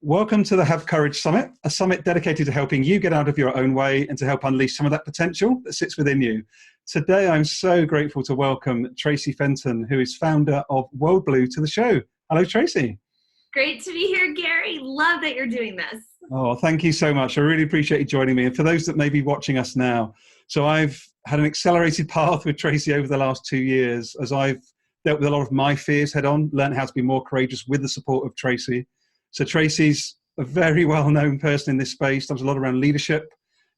Welcome to the Have Courage Summit, a summit dedicated to helping you get out of your own way and to help unleash some of that potential that sits within you. Today, I'm so grateful to welcome Traci Fenton, who is founder of World Blue, to the show. Hello, Traci. Great to be here, Gary. Love that you're doing this. Oh, thank you so much. I really appreciate you joining me. And for those that may be watching us now, so I've had an accelerated path with Traci over the last 2 years as I've dealt with a lot of my fears head on, learned how to be more courageous with the support of Traci. So Traci's a very well-known person in this space, does a lot around leadership.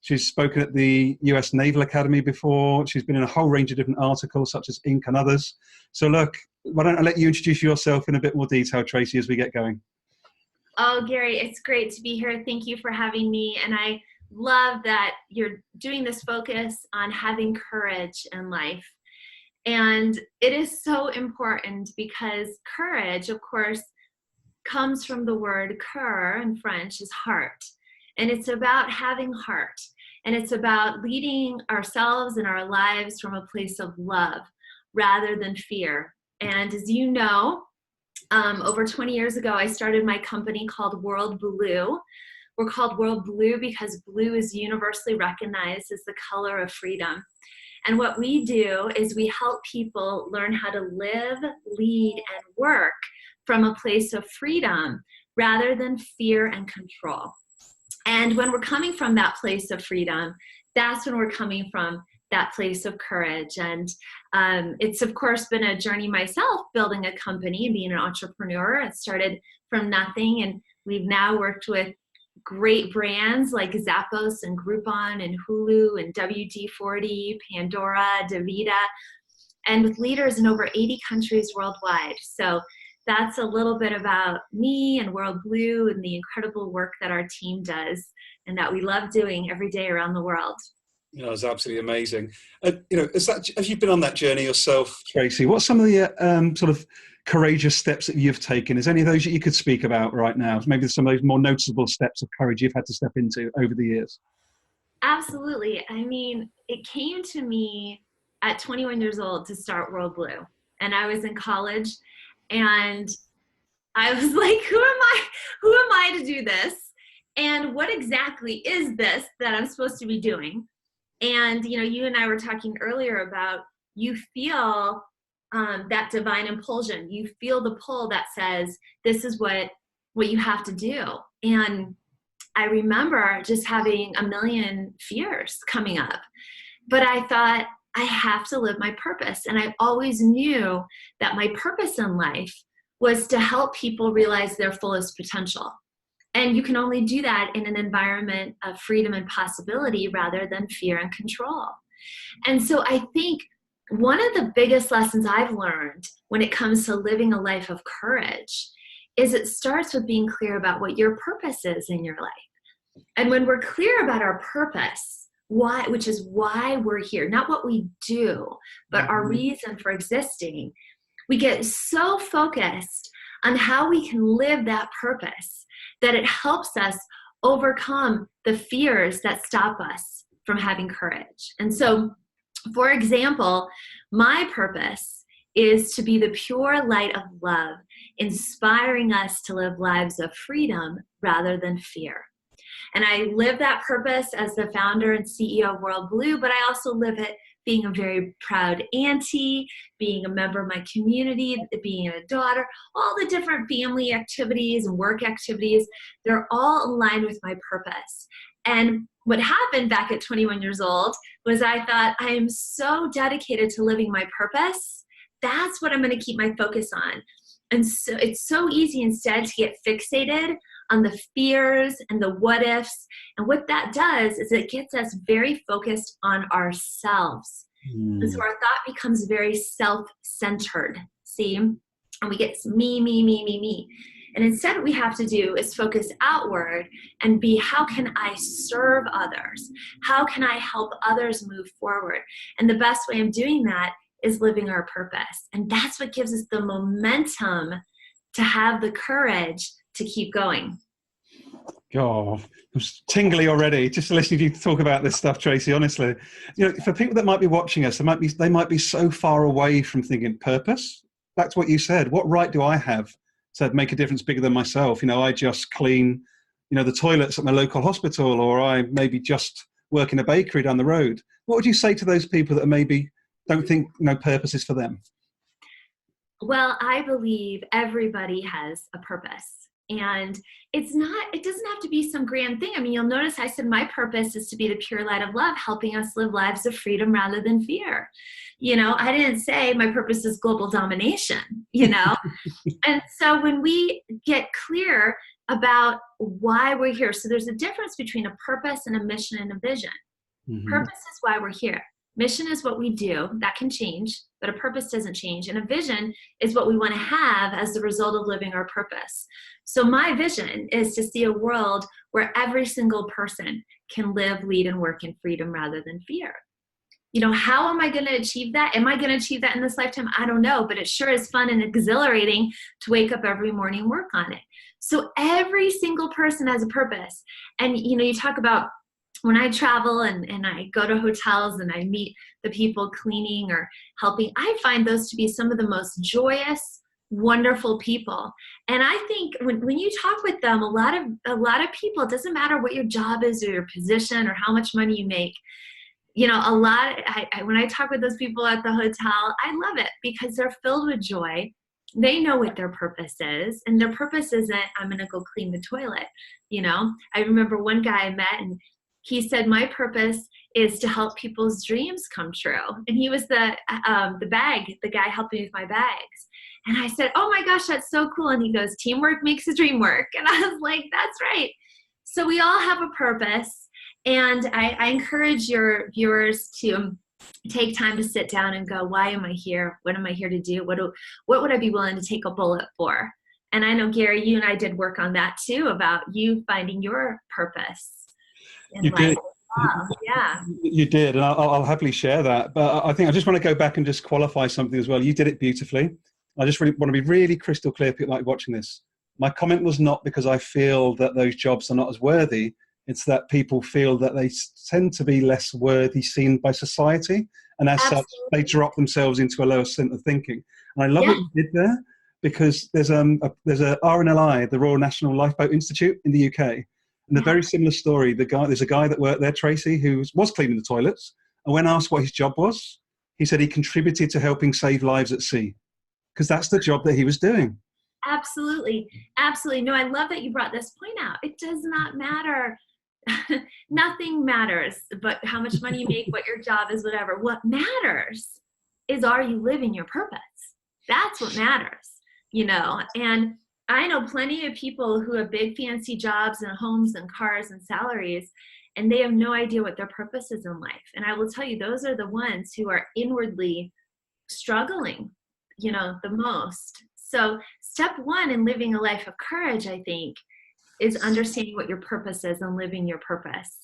She's spoken at the US Naval Academy before. She's been in a whole range of different articles, such as Inc. and others. So look, why don't I let you introduce yourself in a bit more detail, Traci, as we get going. Oh, Gary, it's great to be here. Thank you for having me. And I love that you're doing this focus on having courage in life. And it is so important because courage, of course, comes from the word cœur in French, is heart. And it's about having heart. And it's about leading ourselves and our lives from a place of love rather than fear. And as you know, over 20 years ago, I started my company called World Blue. We're called World Blue because blue is universally recognized as the color of freedom. And what we do is we help people learn how to live, lead, and work from a place of freedom rather than fear and control. And when we're coming from that place of freedom, that's when we're coming from that place of courage. And it's, of course, been a journey myself, building a company and being an entrepreneur. It started from nothing, and we've now worked with great brands like Zappos and Groupon and Hulu and WD-40, Pandora, DaVita, and with leaders in over 80 countries worldwide. So that's a little bit about me and World Blue and the incredible work that our team does and that we love doing every day around the world. Yeah, it's absolutely amazing. As you've been on that journey yourself, Traci, what's some of the sort of courageous steps that you've taken? Is any of those that you could speak about right now? Maybe some of those more noticeable steps of courage you've had to step into over the years. Absolutely. I mean, it came to me at 21 years old to start World Blue. And I was in college and I was like, who am I to do this? And what exactly is this that I'm supposed to be doing? And, you and I were talking earlier about you feel that divine impulsion. You feel the pull that says, this is what you have to do. And I remember just having a million fears coming up. But I thought, I have to live my purpose. And I always knew that my purpose in life was to help people realize their fullest potential. And you can only do that in an environment of freedom and possibility rather than fear and control. And so I think one of the biggest lessons I've learned when it comes to living a life of courage is it starts with being clear about what your purpose is in your life. And when we're clear about our purpose, which is why we're here, not what we do, but our reason for existing, we get so focused on how we can live that purpose that it helps us overcome the fears that stop us from having courage. And so, for example, my purpose is to be the pure light of love, inspiring us to live lives of freedom rather than fear. And I live that purpose as the founder and CEO of World Blue, but I also live it being a very proud auntie, being a member of my community, being a daughter, all the different family activities and work activities, they're all aligned with my purpose. And what happened back at 21 years old was I thought, I am so dedicated to living my purpose. That's what I'm going to keep my focus on. And so it's so easy instead to get fixated on the fears and the what ifs. And what that does is it gets us very focused on ourselves. And so our thought becomes very self-centered, see? And we get me. And instead what we have to do is focus outward and be, how can I serve others? How can I help others move forward? And the best way of doing that is living our purpose. And that's what gives us the momentum to have the courage to keep going. Oh, I'm tingly already just listening to you talk about this stuff, Traci. Honestly, for people that might be watching us, they might be so far away from thinking purpose. That's what you said. What right do I have to make a difference bigger than myself. You know, I just clean, you know, the toilets at my local hospital, or I maybe just work in a bakery down the road. What would you say to those people that maybe don't think, you know, purpose is for them? Well, I believe everybody has a purpose. And it doesn't have to be some grand thing. I mean, you'll notice I said my purpose is to be the pure light of love, helping us live lives of freedom rather than fear. You know, I didn't say my purpose is global domination, you know? And so when we get clear about why we're here, so there's a difference between a purpose and a mission and a vision. Mm-hmm. Purpose is why we're here. Mission is what we do. That can change, but a purpose doesn't change. And a vision is what we want to have as the result of living our purpose. So my vision is to see a world where every single person can live, lead, and work in freedom rather than fear. You know, how am I going to achieve that? Am I going to achieve that in this lifetime? I don't know, but it sure is fun and exhilarating to wake up every morning and work on it. So every single person has a purpose. And, you know, you talk about when I travel and I go to hotels and I meet the people cleaning or helping, I find those to be some of the most joyous, wonderful people. And I think when you talk with them, a lot of people, it doesn't matter what your job is or your position or how much money you make. You know, when I talk with those people at the hotel, I love it because they're filled with joy. They know what their purpose is, and their purpose isn't, I'm going to go clean the toilet. You know, I remember one guy I met and he said, my purpose is to help people's dreams come true. And he was the guy helping me with my bags. And I said, oh my gosh, that's so cool. And he goes, teamwork makes the dream work. And I was like, that's right. So we all have a purpose. And I encourage your viewers to take time to sit down and go, why am I here? What am I here to do? What would I be willing to take a bullet for? And I know, Gary, you and I did work on that too, about you finding your purpose. You did. Yeah. You did, and I'll happily share that. But I think I just want to go back and just qualify something as well. You did it beautifully. I just really want to be really crystal clear, people like watching this. My comment was not because I feel that those jobs are not as worthy. It's that people feel that they tend to be less worthy seen by society, and as such, they drop themselves into a lower center of thinking. And I love what you did there, because there's a RNLI, the Royal National Lifeboat Institute in the UK. And a very similar story. There's a guy that worked there, Traci, who was cleaning the toilets. And when asked what his job was, he said he contributed to helping save lives at sea, because that's the job that he was doing. Absolutely. Absolutely. No, I love that you brought this point out. It does not matter. Nothing matters but how much money you make, what your job is, whatever. What matters is, are you living your purpose? That's what matters, you know. And I know plenty of people who have big fancy jobs and homes and cars and salaries, and they have no idea what their purpose is in life. And I will tell you, those are the ones who are inwardly struggling, you know, the most. So step one in living a life of courage, I think, is understanding what your purpose is and living your purpose.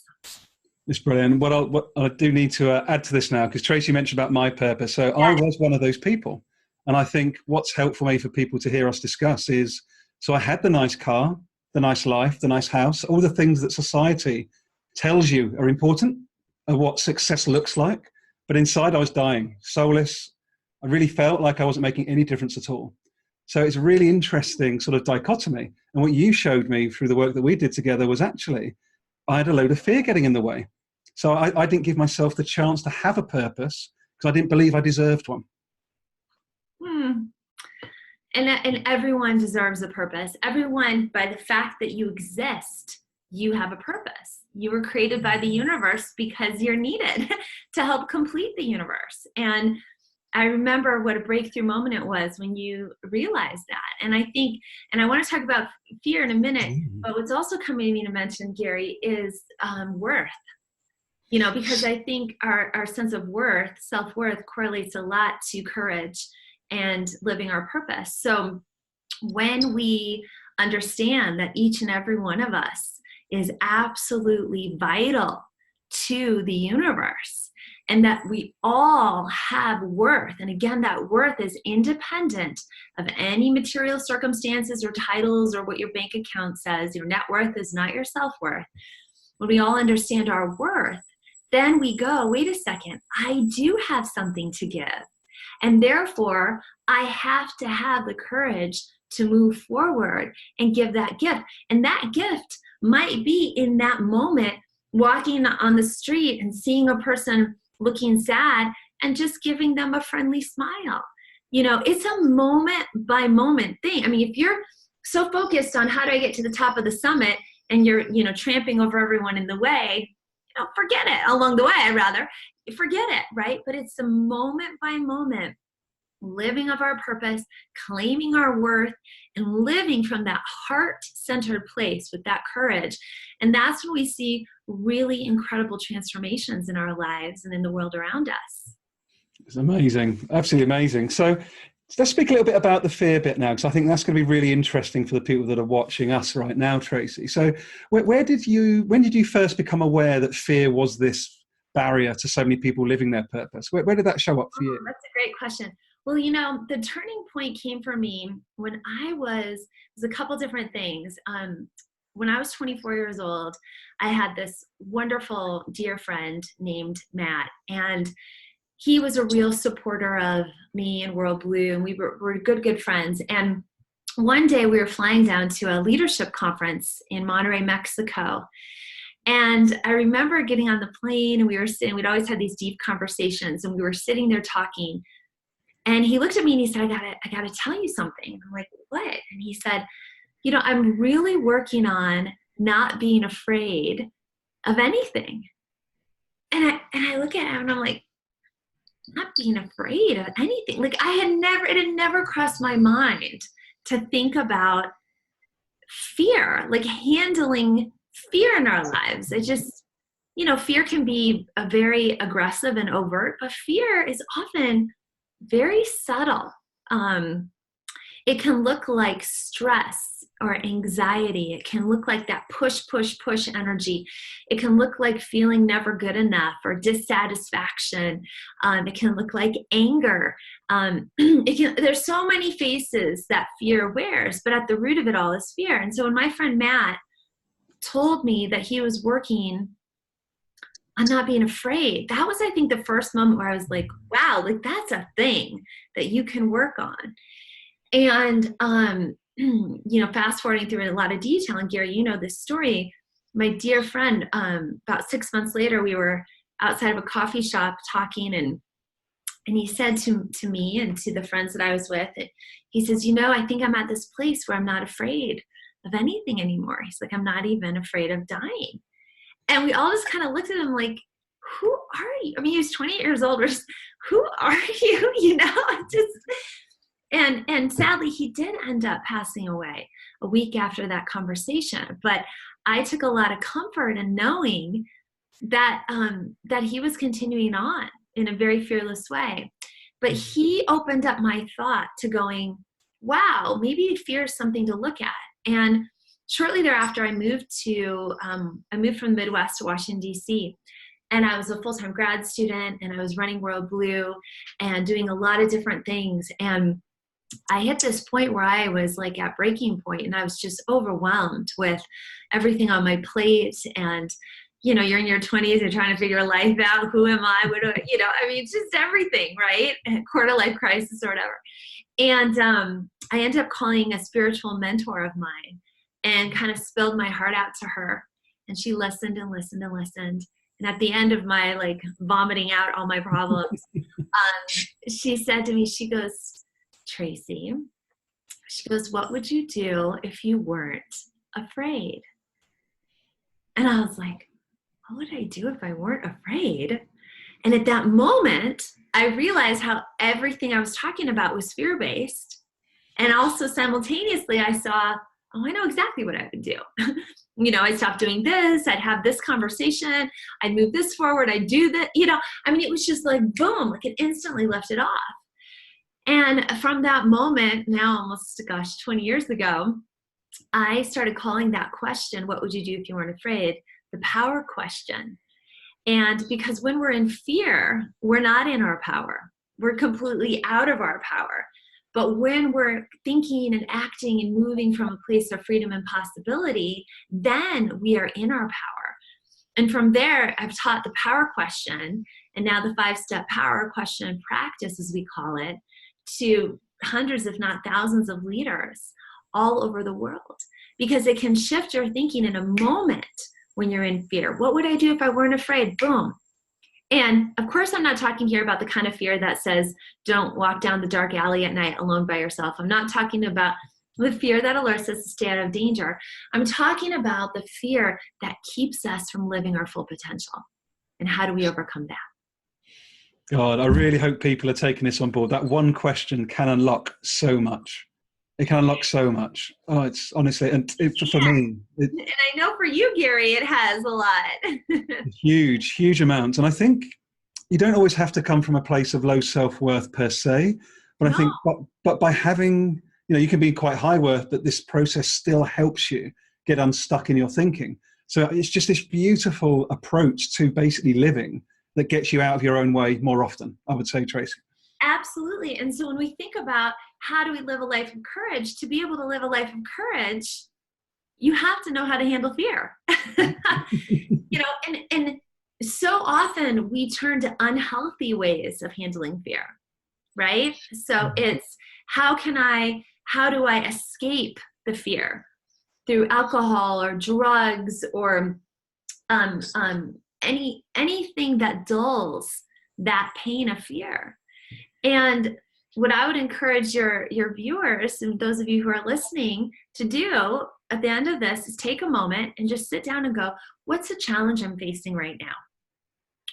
It's brilliant. What I do need to add to this now, because Traci mentioned about my purpose. So I was one of those people. And I think what's helpful for people to hear us discuss is, so I had the nice car, the nice life, the nice house, all the things that society tells you are important and what success looks like. But inside I was dying, soulless. I really felt like I wasn't making any difference at all. So it's a really interesting sort of dichotomy. And what you showed me through the work that we did together was actually, I had a load of fear getting in the way. So I didn't give myself the chance to have a purpose because I didn't believe I deserved one. And everyone deserves a purpose. Everyone, by the fact that you exist, you have a purpose. You were created by the universe because you're needed to help complete the universe. And I remember what a breakthrough moment it was when you realized that. And I think, and I want to talk about fear in a minute, but what's also coming to me to mention, Gary, is worth. You know, because I think our sense of worth, self-worth, correlates a lot to courage and living our purpose. So when we understand that each and every one of us is absolutely vital to the universe, and that we all have worth, and again, that worth is independent of any material circumstances or titles or what your bank account says. Your net worth is not your self-worth. When we all understand our worth, then we go, wait a second, I do have something to give. And therefore, I have to have the courage to move forward and give that gift. And that gift might be in that moment, walking on the street and seeing a person looking sad and just giving them a friendly smile. It's a moment by moment thing. I mean, if you're so focused on how do I get to the top of the summit and you're, tramping over everyone in the way, forget it. Along the way, I'd rather forget it, right? But it's the moment by moment living of our purpose, claiming our worth, and living from that heart-centered place with that courage. And that's when we see really incredible transformations in our lives and in the world around us. It's amazing. Absolutely amazing. So let's speak a little bit about the fear bit now, because I think that's going to be really interesting for the people that are watching us right now, Traci. So when did you first become aware that fear was this barrier to so many people living their purpose? Where did that show up for you? That's a great question. Well, the turning point came for me when it was a couple different things. When I was 24 years old, I had this wonderful dear friend named Matt, and he was a real supporter of me and World Blue, and we were good friends. And one day we were flying down to a leadership conference in Monterrey, Mexico. And I remember getting on the plane, and we'd always had these deep conversations, and we were sitting there talking. And he looked at me and he said, I gotta tell you something. I'm like, what? And he said, I'm really working on not being afraid of anything. And I look at him and I'm like, not being afraid of anything. Like it had never crossed my mind to think about fear, like handling fear in our lives. It just, fear can be a very aggressive and overt, but fear is often very subtle. It can look like stress or anxiety. It can look like that push energy. It can look like feeling never good enough or dissatisfaction. It can look like anger. There's so many faces that fear wears, but at the root of it all is fear. And so when my friend Matt told me that he was working on not being afraid, that was, I think, the first moment where I was like, wow, like that's a thing that you can work on. And, fast forwarding through a lot of detail, and Gary, this story, my dear friend, about 6 months later, we were outside of a coffee shop talking, and he said to me and to the friends that I was with, he says, I think I'm at this place where I'm not afraid of anything anymore. He's like, I'm not even afraid of dying. And we all just kind of looked at him like, who are you? I mean, he was 28 years old. We're just, who are you? And sadly, he did end up passing away a week after that conversation. But I took a lot of comfort in knowing that he was continuing on in a very fearless way. But he opened up my thought to going, wow, maybe fear is something to look at. And shortly thereafter, I moved from the Midwest to Washington, D.C., and I was a full-time grad student, and I was running World Blue and doing a lot of different things. And I hit this point where I was like at breaking point, and I was just overwhelmed with everything on my plate. And, you're in your 20s, you're trying to figure your life out. Who am I? What do I, it's just everything, right? Quarter life crisis or whatever. And I ended up calling a spiritual mentor of mine and kind of spilled my heart out to her. And she listened and listened and listened. And at the end of my vomiting out all my problems, she said to me, she goes, Traci, she goes, what would you do if you weren't afraid? And I was like, what would I do if I weren't afraid? And at that moment, I realized how everything I was talking about was fear-based. And also simultaneously, I saw, I know exactly what I would do. I stopped doing this. I'd have this conversation. I'd move this forward. I'd do that. It was just like, boom, like it instantly left it off. And from that moment, now almost, 20 years ago, I started calling that question, what would you do if you weren't afraid, the power question. And because when we're in fear, we're not in our power. We're completely out of our power. But when we're thinking and acting and moving from a place of freedom and possibility, then we are in our power. And from there, I've taught the power question, and now the 5-step power question practice, as we call it, to hundreds, if not thousands of leaders all over the world, because it can shift your thinking in a moment when you're in fear. What would I do if I weren't afraid? Boom. And of course, I'm not talking here about the kind of fear that says, don't walk down the dark alley at night alone by yourself. I'm not talking about the fear that alerts us to stay out of danger. I'm talking about the fear that keeps us from living our full potential. And how do we overcome that? God, I really hope people are taking this on board. That one question can unlock so much. It can unlock so much. Oh, it's honestly, and for me. And I know for you, Gary, it has a lot. Huge amounts. And I think you don't always have to come from a place of low self-worth per se, but I think, but by having, you can be quite high worth, but this process still helps you get unstuck in your thinking. So it's just this beautiful approach to basically living that gets you out of your own way more often, I would say, Traci. Absolutely. And so when we think about how do we live a life of courage, to be able to live a life of courage, you have to know how to handle fear. And so often we turn to unhealthy ways of handling fear, right? So it's how do I escape the fear through alcohol or drugs or anything that dulls that pain of fear. And what I would encourage your viewers and those of you who are listening to do at the end of this is take a moment and just sit down and go, what's a challenge I'm facing right now?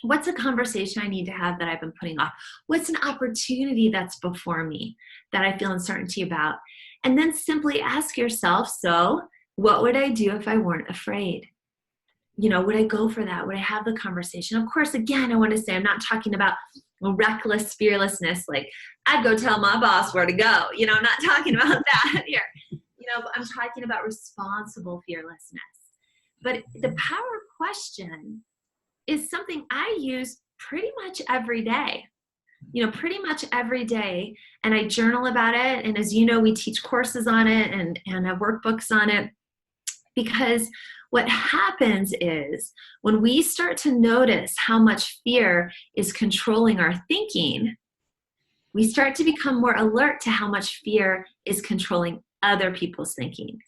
What's a conversation I need to have that I've been putting off? What's an opportunity that's before me that I feel uncertainty about? And then simply ask yourself, so what would I do if I weren't afraid? Would I go for that? Would I have the conversation? Of course, again, I want to say I'm not talking about reckless fearlessness, like I'd go tell my boss where to go. I'm not talking about that here. I'm talking about responsible fearlessness. But the power question is something I use pretty much every day. And I journal about it. And as you know, we teach courses on it and have workbooks on it, because what happens is when we start to notice how much fear is controlling our thinking, we start to become more alert to how much fear is controlling other people's thinking.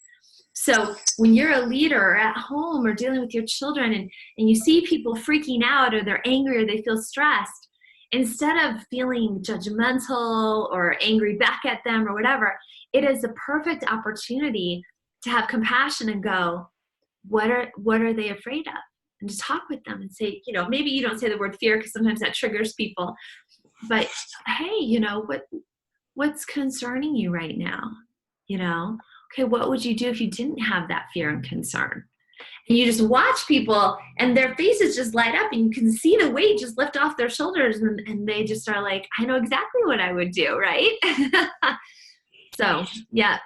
So when you're a leader or at home or dealing with your children and you see people freaking out or they're angry or they feel stressed, instead of feeling judgmental or angry back at them or whatever, it is a perfect opportunity to have compassion and go, what are they afraid of? And to talk with them and say, maybe you don't say the word fear because sometimes that triggers people, but hey, what's concerning you right now? Okay, what would you do if you didn't have that fear and concern? And you just watch people and their faces just light up and you can see the weight just lift off their shoulders and they just are like, I know exactly what I would do, right? So, yeah.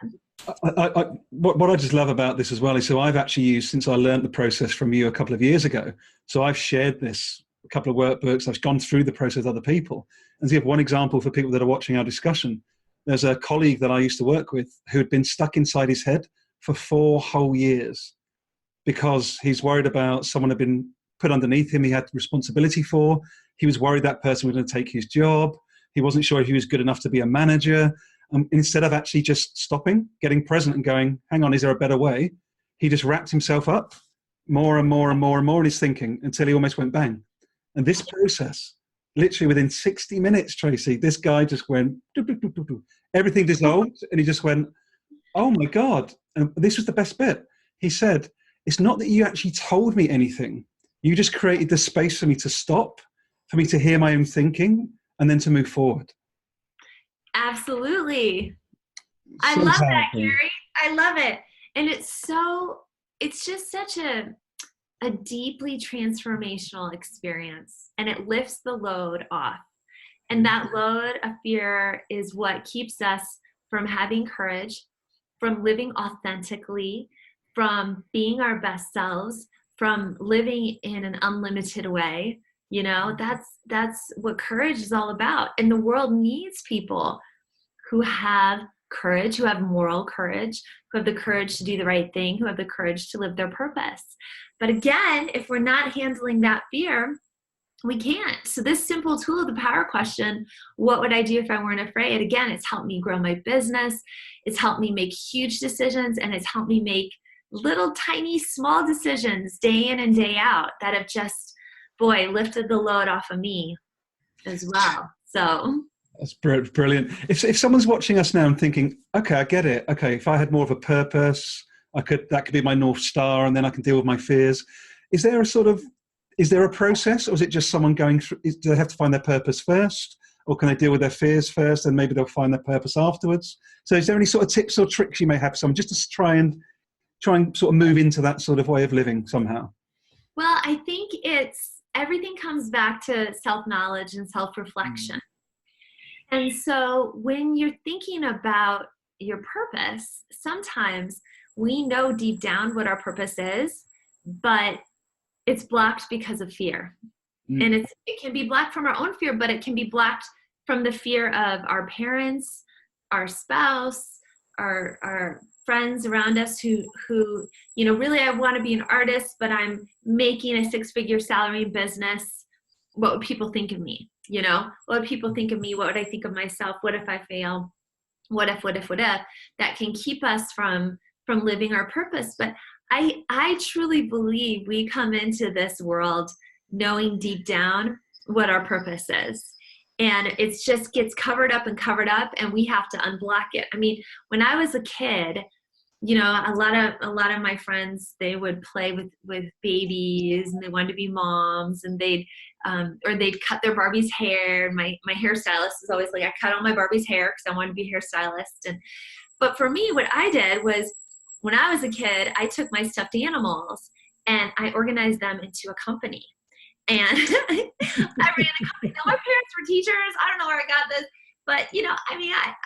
What I just love about this as well is, so I've actually used, since I learned the process from you a couple of years ago, so I've shared this, a couple of workbooks, I've gone through the process with other people. And to give one example for people that are watching our discussion, there's a colleague that I used to work with who had been stuck inside his head for 4 whole years because he's worried about someone had been put underneath him he had responsibility for. He was worried that person was going to take his job. He wasn't sure if he was good enough to be a manager. Instead of actually just stopping, getting present and going, hang on, is there a better way? He just wrapped himself up more and more and more and more in his thinking until he almost went bang. And this process, literally within 60 minutes, Traci, this guy just went, doo, doo, doo, doo, doo. Everything dissolved, and he just went, oh my God. And this was the best bit. He said, it's not that you actually told me anything. You just created the space for me to stop, for me to hear my own thinking, and then to move forward. Absolutely. I love that, Gary. I love it. And it's just such a deeply transformational experience, and it lifts the load off. And that load of fear is what keeps us from having courage, from living authentically, from being our best selves, from living in an unlimited way. That's what courage is all about. And the world needs people who have courage, who have moral courage, who have the courage to do the right thing, who have the courage to live their purpose. But again, if we're not handling that fear, We can't. So this simple tool, the power question, what would I do if I weren't afraid? Again, it's helped me grow my business. It's helped me make huge decisions, and it's helped me make little tiny small decisions day in and day out that have just, boy, lifted the load off of me as well. So that's brilliant. If someone's watching us now and thinking, okay, I get it. Okay, if I had more of a purpose, that could be my North Star, and then I can deal with my fears. Is there a process, or is it just someone going through? Do they have to find their purpose first, or can they deal with their fears first, and maybe they'll find their purpose afterwards? So is there any sort of tips or tricks you may have for someone just to try and sort of move into that sort of way of living somehow? Well, I think everything comes back to self-knowledge and self-reflection. And so when you're thinking about your purpose, sometimes we know deep down what our purpose is, but it's blocked because of fear. And it can be blocked from our own fear, but it can be blocked from the fear of our parents, our spouse, our friends around us who, really, I want to be an artist, but I'm making a 6-figure salary in business. What would people think of me? What would people think of me? What would I think of myself? What if I fail? What if? That can keep us from living our purpose. But I truly believe we come into this world knowing deep down what our purpose is. And it just gets covered up, and we have to unblock it. I mean, when I was a kid, a lot of my friends, they would play with babies, and they wanted to be moms, and they'd cut their Barbie's hair. My hairstylist is always like, I cut all my Barbie's hair because I wanted to be a hairstylist. But for me, what I did was, when I was a kid, I took my stuffed animals and I organized them into a company. And I ran a company. Now, my parents were teachers. I don't know where I got this, but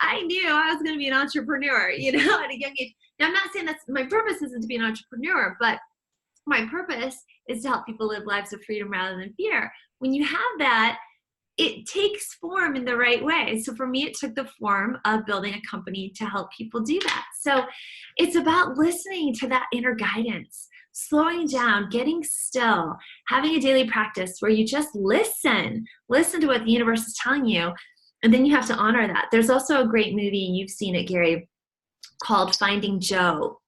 I knew I was going to be an entrepreneur, at a young age. Now, I'm not saying that's my purpose isn't to be an entrepreneur, but my purpose is to help people live lives of freedom rather than fear. When you have that, it takes form in the right way. So for me, it took the form of building a company to help people do that. So it's about listening to that inner guidance, slowing down, getting still, having a daily practice where you just listen to what the universe is telling you. And then you have to honor that. There's also a great movie, and you've seen it, Gary, called Finding Joe.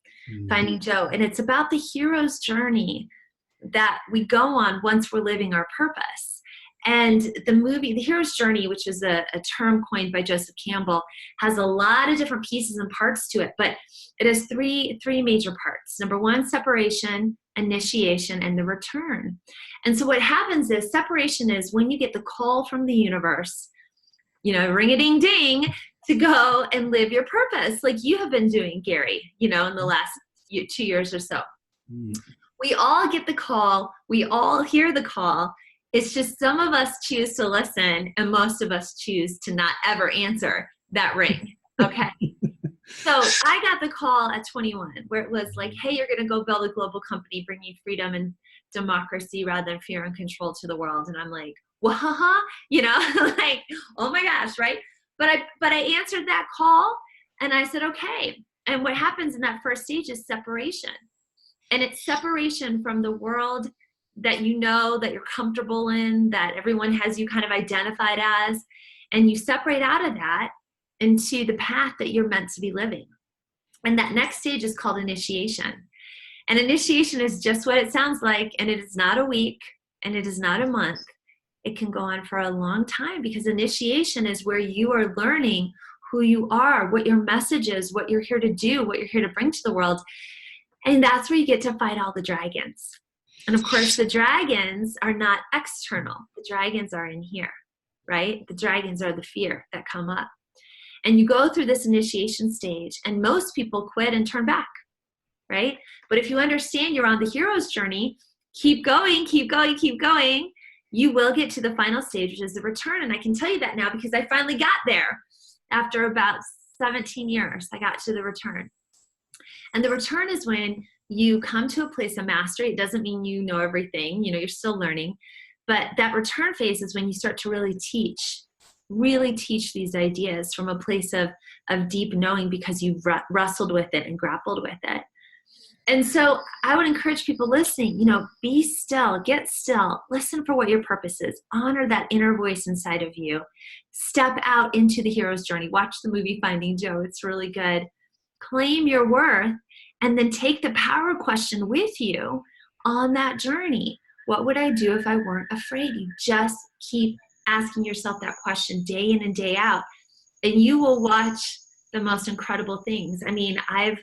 Finding Joe. And it's about the hero's journey that we go on once we're living our purpose. And the movie, The Hero's Journey, which is a term coined by Joseph Campbell, has a lot of different pieces and parts to it, but it has three major parts. Number one, separation, initiation, and the return. And so what happens is, separation is when you get the call from the universe, ring-a-ding-ding, to go and live your purpose, like you have been doing, Gary, in the last 2 years or so. We all get the call. We all hear the call. It's just some of us choose to listen, and most of us choose to not ever answer that ring. Okay. So I got the call at 21 where it was like, hey, you're going to go build a global company bringing freedom and democracy rather than fear and control to the world. And I'm like, like, oh my gosh, right? But I answered that call, and I said, okay. And what happens in that first stage is separation. And it's separation from the world that that you're comfortable in, that everyone has you kind of identified as, and you separate out of that into the path that you're meant to be living. And that next stage is called initiation. And initiation is just what it sounds like, and it is not a week, and it is not a month. It can go on for a long time, because initiation is where you are learning who you are, what your message is, what you're here to do, what you're here to bring to the world. And that's where you get to fight all the dragons. And of course, the dragons are not external. The dragons are in here, right? The dragons are the fear that come up. And you go through this initiation stage, and most people quit and turn back, right? But if you understand you're on the hero's journey, keep going, you will get to the final stage, which is the return. And I can tell you that now because I finally got there after about 17 years. I got to the return. And the return is when you come to a place of mastery. It doesn't mean you know everything, you're still learning. But that return phase is when you start to really teach these ideas from a place of deep knowing, because you've wrestled with it and grappled with it. And so I would encourage people listening, be still, get still, listen for what your purpose is, honor that inner voice inside of you, step out into the hero's journey. Watch the movie Finding Joe. It's really good. Claim your worth, and then take the power question with you on that journey. What would I do if I weren't afraid? You just keep asking yourself that question day in and day out, and you will watch the most incredible things. I mean, I've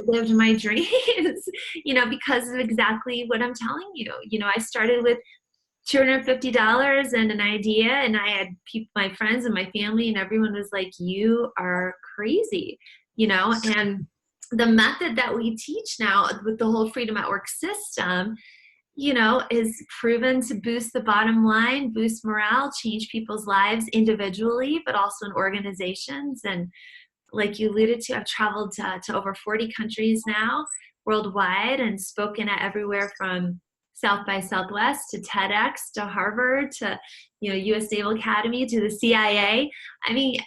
lived my dreams, because of exactly what I'm telling you. I started with $250 and an idea, and I had my friends and my family, and everyone was like, you are crazy, and the method that we teach now with the whole Freedom at Work system, is proven to boost the bottom line, boost morale, change people's lives individually, but also in organizations. And like you alluded to, I've traveled to over 40 countries now worldwide and spoken at everywhere from South by Southwest to TEDx to Harvard to US Naval Academy to the CIA. I mean,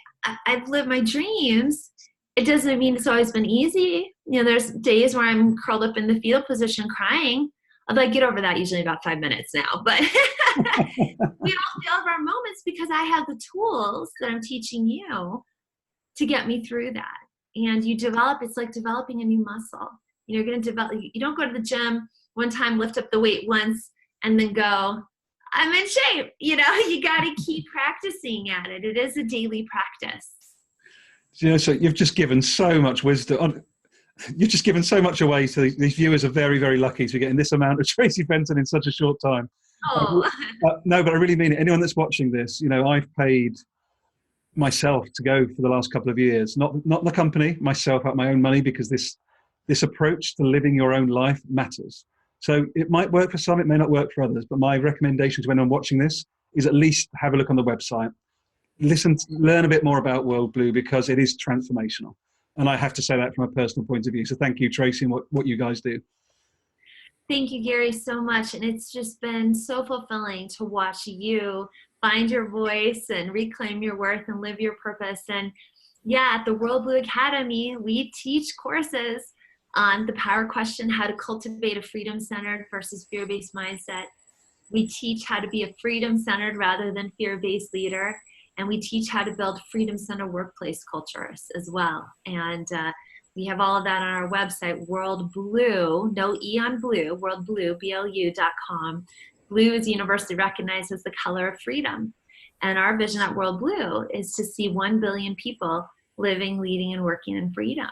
I've lived my dreams. It doesn't mean it's always been easy. There's days where I'm curled up in the fetal position crying. I'd like get over that usually about 5 minutes now, but we all have our moments because I have the tools that I'm teaching you to get me through that. And it's like developing a new muscle. You're going to develop, you don't go to the gym one time, lift up the weight once, and then go, I'm in shape. You got to keep practicing at it. It is a daily practice. So you've just given so much wisdom. You've just given so much away. So these viewers are very, very lucky to be getting this amount of Traci Fenton in such a short time. Oh. No, but I really mean it. Anyone that's watching this, I've paid myself to go for the last couple of years, not the company, myself out my own money, because this approach to living your own life matters. So it might work for some, it may not work for others, but my recommendation to anyone watching this is at least have a look on the website. Learn a bit more about World Blue, because it is transformational. And I have to say that from a personal point of view. So thank you, Traci, and what you guys do. Thank you, Gary, so much. And it's just been so fulfilling to watch you find your voice and reclaim your worth and live your purpose. And yeah, at the World Blue Academy, we teach courses on the power question, how to cultivate a freedom-centered versus fear-based mindset. We teach how to be a freedom-centered rather than fear-based leader. And we teach how to build freedom-centered workplace cultures as well. And we have all of that on our website, World Blue, no E on blue, worldblue, BLU.com. Blue is universally recognized as the color of freedom. And our vision at World Blue is to see 1 billion people living, leading, and working in freedom.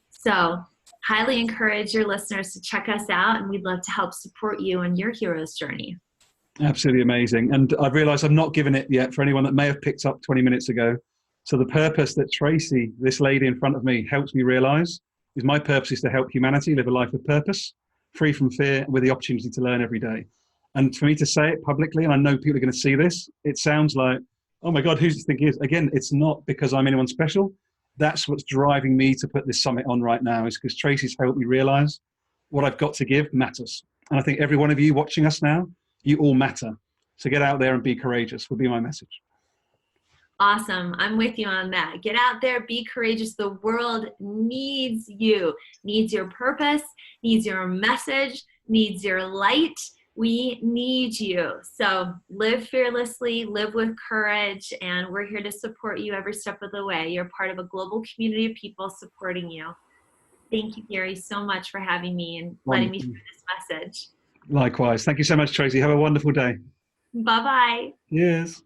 So highly encourage your listeners to check us out, and we'd love to help support you on your hero's journey. Absolutely amazing. And I've realized I've not given it yet for anyone that may have picked up 20 minutes ago. So the purpose that Traci, this lady in front of me, helps me realize is my purpose is to help humanity live a life of purpose, free from fear, with the opportunity to learn every day. And for me to say it publicly, and I know people are going to see this, it sounds like, oh my God, who's this thing is? Again, it's not because I'm anyone special. That's what's driving me to put this summit on right now, is because Traci's helped me realize what I've got to give matters. And I think every one of you watching us now, you all matter. So get out there and be courageous will be my message. Awesome. I'm with you on that. Get out there, be courageous. The world needs you, needs your purpose, needs your message, needs your light. We need you. So live fearlessly, live with courage, and we're here to support you every step of the way. You're part of a global community of people supporting you. Thank you, Gary, so much for having me and letting me share this message. Likewise. Thank you so much, Traci. Have a wonderful day. Bye-bye. Yes.